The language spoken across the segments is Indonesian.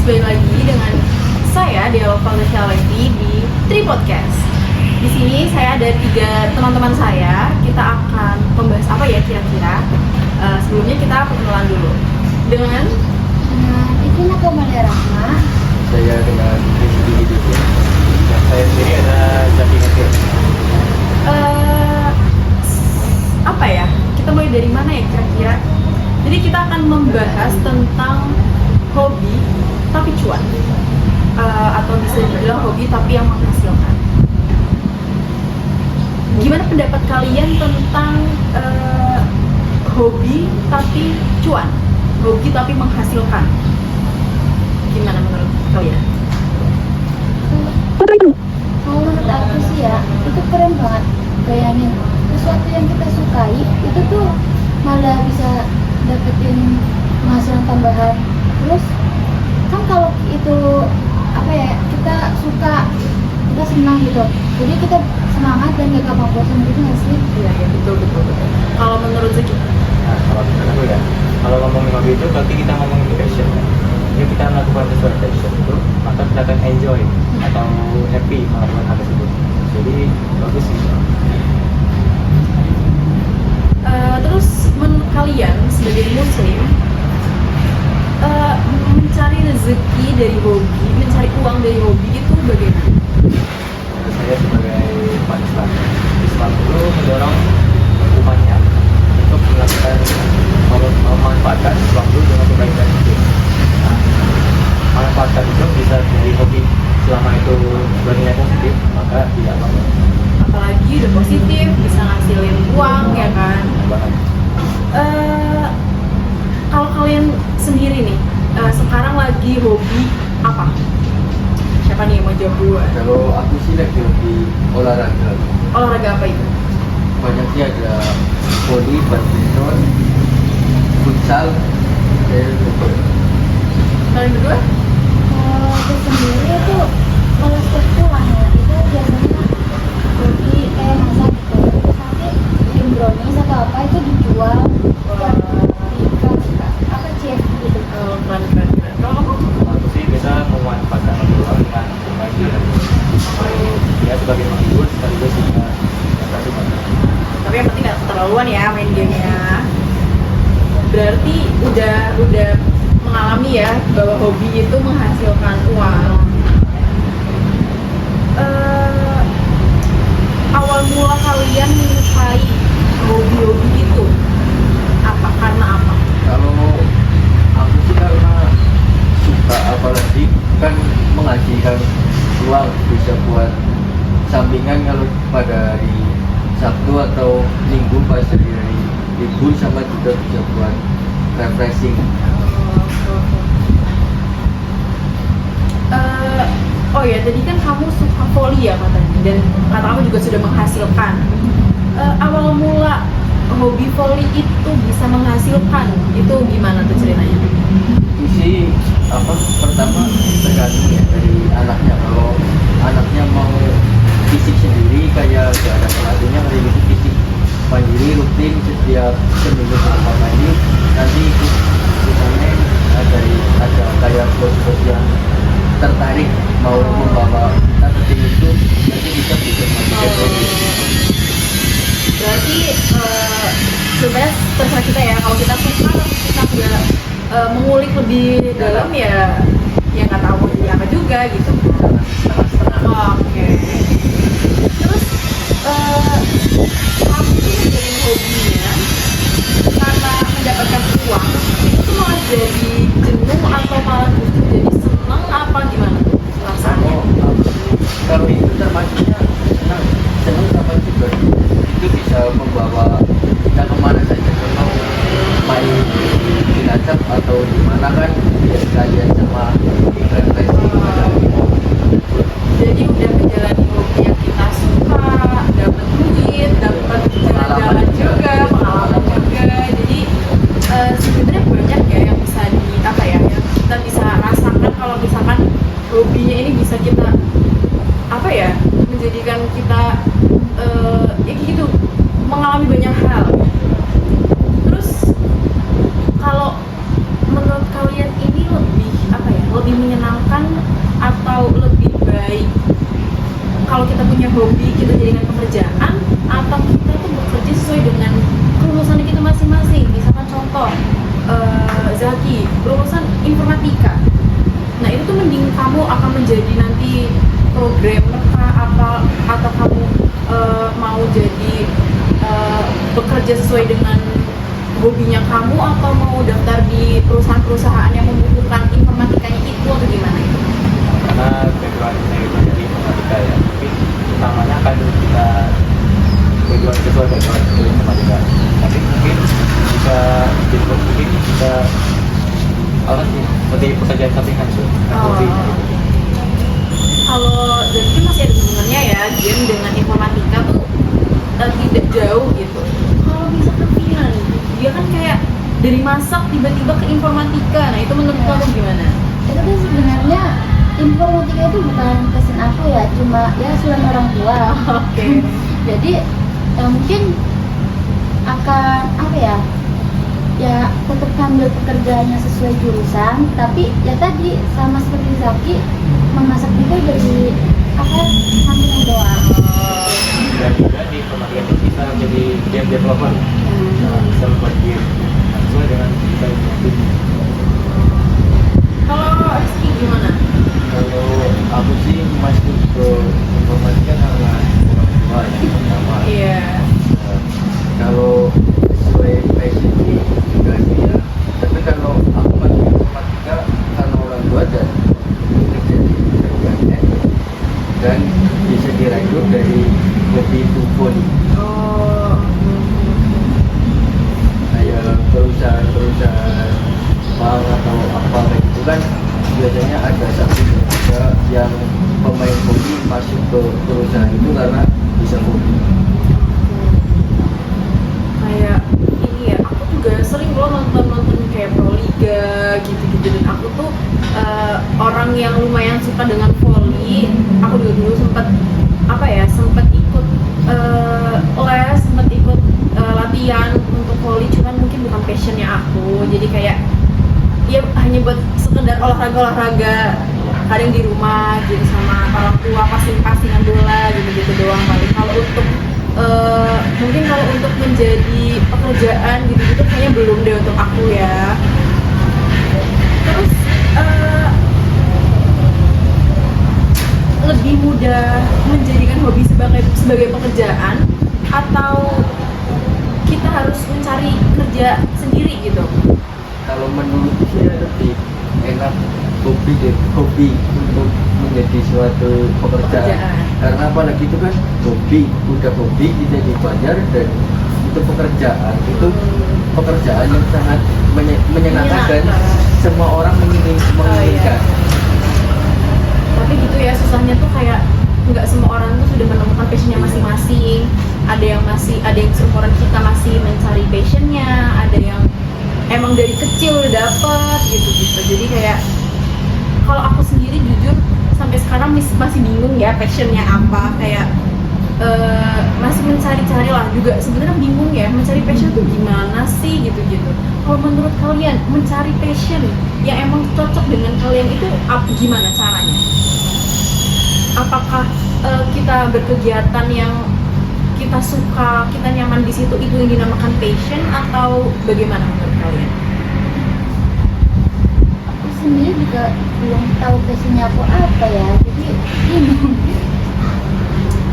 balik lagi dengan saya Dialog Financiality di Tri Podcast. Di sini saya ada 3 teman-teman saya. Kita akan membahas apa ya kira-kira? Sebelumnya kita perkenalan dulu dengan Ipin aku Malia Rahma. Saya dengan Rizky Hidupin. Dan saya sendiri ada Jati Nasir. Apa ya? Kita mulai dari mana ya kira-kira? Jadi kita akan membahas tentang hobi tapi cuan, atau bisa dibilang hobi tapi yang menghasilkan. Gimana pendapat kalian tentang hobi tapi cuan, hobi tapi menghasilkan? Gimana menurut kalian? Kalau menurut aku sih ya, itu keren banget. Bayangin, sesuatu yang kita sukai itu tuh malah bisa dapetin penghasilan tambahan. Terus kan kalau itu apa ya, kita suka, kita senang gitu, jadi kita semangat dan gak gampang bosan gitu nggak sih? Iya betul. Kalau menurut Zeki? Nah, kalau menurut aku ya, kalau ngomongin hobi itu berarti kita ngomongin passion ya. Jadi kita melakukan sesuatu passion itu, maka kita akan enjoy atau happy melakukan hal tersebut. Jadi bagus sih. Terus menurut kalian sebagai muslim, mencari rezeki dari hobi, mencari uang dari hobi itu bagaimana? Saya sebagai umat Islam itu mendorong umatnya untuk melakukan memanfaatkan waktu dengan kebaikan hidup. Nah, manfaatkan itu bisa dari hobi selama itu bernilai positif, maka tidak apa-apa. Apalagi udah positif, bisa ngasilin uang ya kan? Kalau kalian sendiri nih, sekarang lagi hobi apa? Siapa nih yang mau jawab duluan? Kalau aku sih lagi hobi olahraga. Olahraga apa itu? Banyak sih, ada voli, badminton, futsal, dan lupa. Kalian berdua? Kalau aku sendiri itu kalau setiap pulang ya, itu biasanya hobi kayak masak gitu. Terus nanti bikin brownies atau apa itu dijual buat di apa chef gitu. Keren. Kalau kamu? Aku sih bisa memanfaatkan waktu luang dengan bermain game. Ya sebagai menghibur sekaligus juga prestasi banget. Tapi yang penting nggak keterlaluan ya main gamenya. Berarti udah mengalami ya bahwa hobi itu menghasilkan uang. Awal mula kalian menyukai hobi-hobi itu apa? Karena apa? Kalau aku sih karena suka, apalagi kan menghasilkan uang, bisa buat sampingan kalau pada hari Sabtu atau Minggu pas hari libur, sama juga bisa buat refreshing. Oh ya, tadi kan kamu suka voli ya katanya, dan kata kamu juga sudah menghasilkan. Awal mula hobi voli itu bisa menghasilkan, itu gimana tuh ceritanya? Itu sih pertama tergantung ya dari anaknya. Kalau anaknya mau fisik sendiri, kayak gak ada pelatihnya, kayak fisik mandiri rutin setiap seminggu sama ini, nanti ikut misalnya ada kayak bos-bos yang tertarik mau membawa kita ke tim itu, nanti kita bisa masuk ke Berarti sebenarnya terserah kita ya, kalau kita suka tapi kita nggak mengulik lebih dalam ya nggak tahu jadi apa juga gitu. Oke. Terus kamu tuh menjalin hobinya karena mendapatkan uang, itu malah jadi jenuh atau malah justru jadi seneng apa gimana tuh rasanya? kalau itu termasuknya senang sama juga, itu bisa membawa kita kemana saja. Kalau main di Cilacap atau di mana kan ya sekalian sama refreshing. Jadi udah menjalani hobi yang kita suka, dapat duit, dapat jalan-jalan juga, pengalaman juga. Jadi sebenarnya banyak ya yang bisa yang kita bisa rasakan kalau misalkan hobinya ini bisa kita menjadikan kita ya gitu, mengalami banyak hal. Terus kalau menurut kalian ini lebih lebih menyenangkan atau lebih baik kalau kita punya hobi kita jadikan pekerjaan, atau kita tuh bekerja sesuai dengan kelulusan kita masing-masing? Misalkan contoh, Zaki lulusan informatika, nah itu tuh mending kamu akan menjadi nanti programmer kah, atau kamu mau jadi bekerja sesuai dengan hobinya kamu, atau mau daftar di perusahaan-perusahaan yang membutuhkan informatikanya itu, atau gimana itu? Karena background saya itu dari informatika ya, tapi utamanya akan kita background sesuai background dari informatika, tapi mungkin bisa mungkin bisa apa sih seperti pekerjaan sampingan tuh, hobi. Kalau jadi masih ada hubungannya ya, game dengan informatika tuh tidak jauh gitu. Kalau misalkan Vina nih, dia kan kayak dari masak tiba-tiba ke informatika, nah itu menurut kamu gimana? Itu tuh sebenarnya informatika itu bukan passion aku ya, cuma ya suruhan orang tua. Oke. Jadi mungkin akan apa ya, ya tetap ambil pekerjaannya sesuai jurusan, tapi ya tadi sama seperti Zaki, memasak juga dari apa sampingan doang. Dan juga di informatika itu kita menjadi game developer, nah, bisa membuat game sesuai dengan kita yang punya. Kalau Rizky gimana? Kalau aku sih masuk ke informatika karena orang tua yang pertama. Iya. Kalau sesuai passion sih enggak sih ya. Tapi kalau aku masuk informatika karena orang tua dan kerja di BUMN dan bisa dirajut dari hobi tubuh. Oh. Kayak perusahaan bank atau apa kayak gitu kan biasanya ada satu juga yang pemain hobi masuk ke perusahaan itu karena bisa hobi. Kayak ini ya, aku juga sering loh nonton kayak Proliga gitu-gitu, dan aku tuh orang yang lumayan suka dengan volley. Aku juga dulu sempat ikut les, sempat ikut latihan untuk volley, cuman mungkin bukan passionnya aku. Jadi kayak ya hanya buat sekedar olahraga kadang di rumah gitu sama orang tua, pasing-pasingan bola gitu doang paling. Kalau untuk mungkin kalau untuk menjadi pekerjaan gitu kayaknya belum deh untuk aku ya. Terus lebih mudah menjadikan hobi sebagai pekerjaan, atau kita harus mencari kerja sendiri gitu? Kalau menurut saya lebih enak hobi untuk menjadi suatu pekerjaan. Karena apalagi itu kan udah hobi kita dibayar, dan itu pekerjaan yang sangat menyenangkan dan semua orang menginginkan. Tapi gitu ya, susahnya tuh kayak nggak semua orang tuh sudah menemukan passionnya masing-masing. Ada yang seumuran kita masih mencari passionnya, ada yang emang dari kecil udah dapet gitu. Jadi kayak kalau aku sendiri jujur sampai sekarang masih bingung ya passionnya apa. Kayak masih mencari-cari lah, juga sebenarnya bingung ya mencari passion tuh gimana sih gitu. Kalau menurut kalian mencari passion yang emang cocok dengan kalian itu gimana caranya? Apakah kita berkegiatan yang kita suka, kita nyaman di situ, itu yang dinamakan passion, atau bagaimana menurut kalian? Aku sendiri juga belum tahu passionnya aku apa ya, jadi bingung.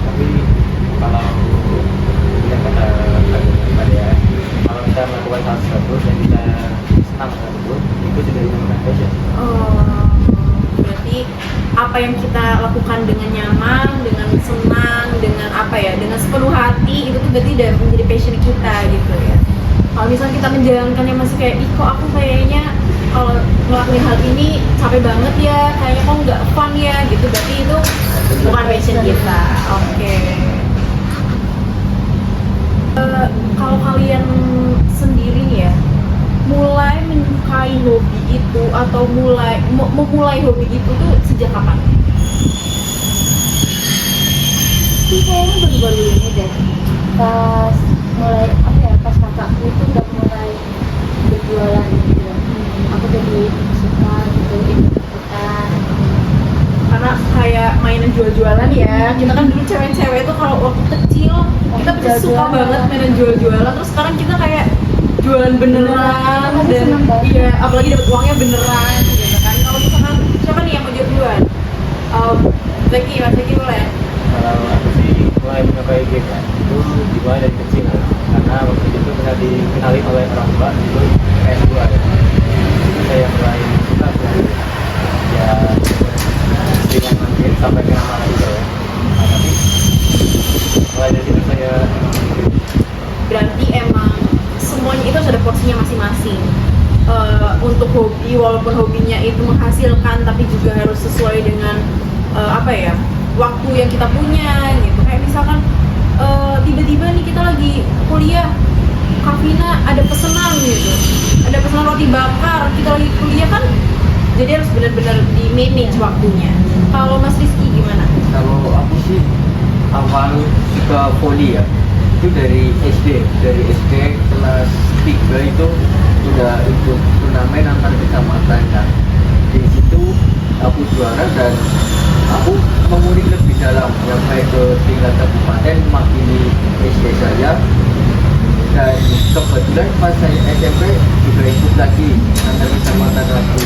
Tapi kalau yang kata tadi ya, kalau kita melakukan hal tersebut dan kita senang tersebut, itu sudah dinamakan passion. Oh, berarti apa yang kita lakukan dengan nyaman, dengan senang, dengan dengan sepenuh hati, itu tuh berarti udah menjadi passion kita gitu ya. Kalau misalnya kita menjalankannya masih kayak, kok aku kayaknya kalau ngelakuin hal ini capek banget ya, kayaknya kok nggak fun ya gitu, berarti itu bukan passion kita. Oke. Kalau kalian sendiri nih ya, mulai menyukai hobi itu atau memulai hobi itu tuh sejak kapan? Sih kayaknya baru-baru ini deh, pas mulai pas kakakku itu udah mulai berjualan gitu. Aku jadi suka gitu, ikutan mainan jual-jualan ya. Kita kan dulu cewek-cewek tuh kalau waktu kecil kita pasti suka Jual-jualan. banget mainan jual-jualan. Terus sekarang kita kayak jualan beneran Aku dan seneng banget. iya, apalagi dapat uangnya beneran gitu kan. Kalau misalkan siapa nih yang mau jawab duluan? Zaki, Mas Zaki boleh. Kalau aku sih mulai menyukai game ya itu dimulai dari kecil ya. Karena waktu itu pernah dikenalin oleh orang tua itu PS2 ya. Itu saya mulai suka dari ya dengan main game sampai ke nama juga ya. Nah, tapi mulai dari situ saya Berarti emang semuanya itu sudah porsinya masing-masing. Untuk hobi, walaupun hobinya itu menghasilkan tapi juga harus sesuai dengan apa ya, waktu yang kita punya gitu. Kayak misalkan tiba-tiba nih kita lagi kuliah, Kavina ada pesanan gitu, ada pesanan roti bakar, kita lagi kuliah kan, jadi harus benar-benar di manage waktunya. Kalau Mas Rizky gimana? Kalau aku sih awal suka voli ya, itu dari SD kelas 3 itu sudah ikut turnamen antar kecamatan kan. Di situ aku juara dan aku mengulik lebih dalam sampai ke tingkat kabupaten mewakili SD saya. Dan kebetulan pas saya SMP juga ikut lagi antar kecamatan lagi.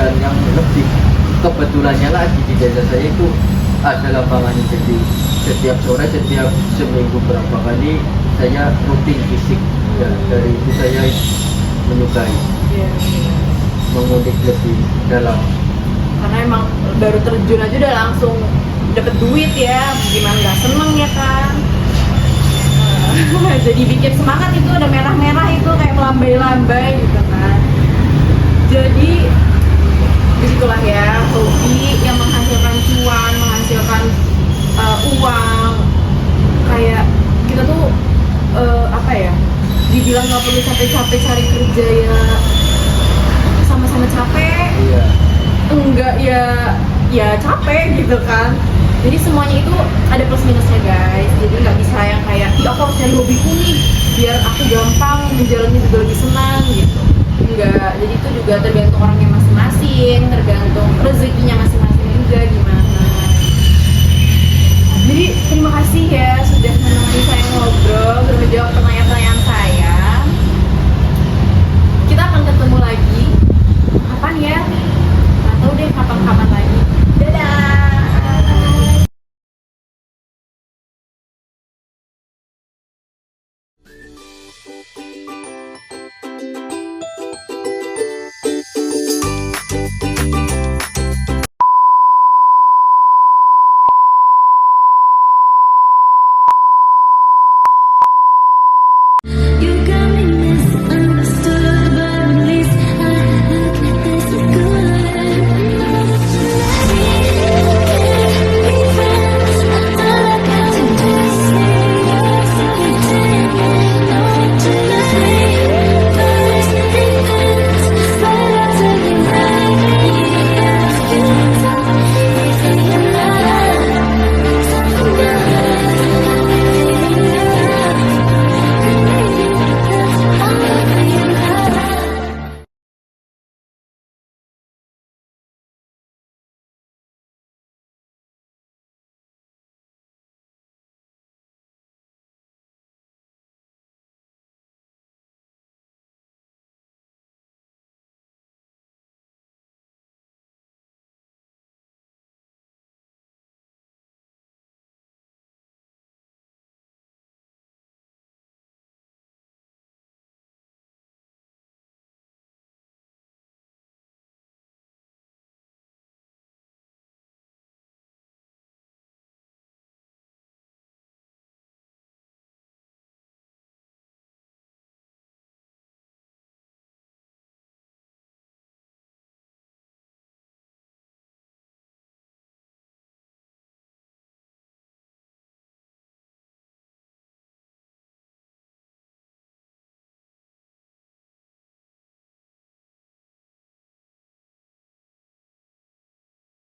Dan yang lebih kebetulannya lagi di desa saya itu ada lapangannya, jadi setiap sore, setiap seminggu berapa kali saya rutin fisik ya. Dari itu saya menyukai mengulik lebih dalam. Karena emang baru terjun aja udah langsung dapet duit ya, gimana nggak seneng ya kan. Jadi bikin semangat itu ada merah-merah itu kayak melambai-lambai gitu kan. Jadi begitulah ya, hobi yang menghasilkan cuan, menghasilkan uang. Kayak kita tuh apa ya, dibilang nggak perlu capek-capek cari kerja ya, sama-sama capek. Iya. Enggak ya capek gitu kan. Jadi semuanya itu ada plus minusnya guys. Jadi nggak bisa yang kayak aku harus nyari hobiku nih biar aku gampang menjalani juga lebih senang gitu. Enggak. Jadi itu juga tergantung orangnya masing-masing, tergantung rezekinya masing-masing.